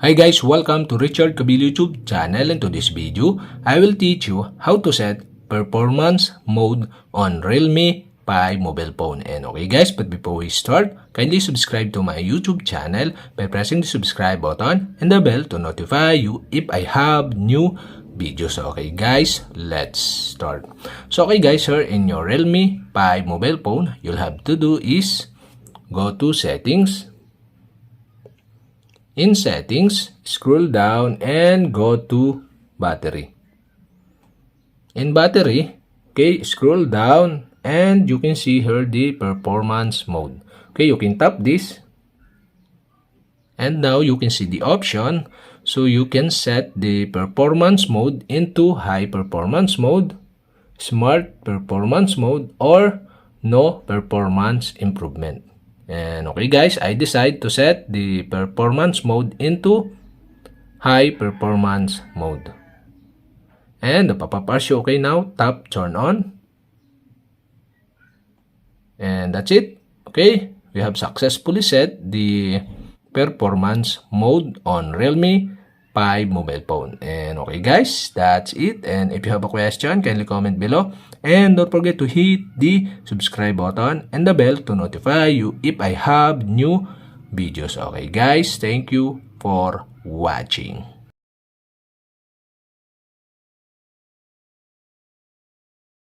Hi guys, welcome to Richard Cabile YouTube channel. In today's video, I will teach you how to set performance mode on Realme 5 mobile phone. And okay guys, but before we start, kindly subscribe to my YouTube channel by pressing the subscribe button and the bell to notify you if I have new videos. Okay guys, let's start. So okay guys, here in your Realme 5 mobile phone, you'll have to do is go to settings. In settings, scroll down and go to battery. In battery, okay, scroll down and you can see here the performance mode. Okay, you can tap this. And now you can see the option. So you can set the performance mode into high performance mode, smart performance mode, or no performance improvement. And okay guys, I decide to set the performance mode into high performance mode. And the pop-up asks you, okay, now tap turn on. And that's it. Okay, we have successfully set the performance mode on Realme 5 mobile phone. And okay guys, that's it. And if you have a question, kindly comment below. And don't forget to hit the subscribe button and the bell to notify you if I have new videos. Okay guys, thank you for watching.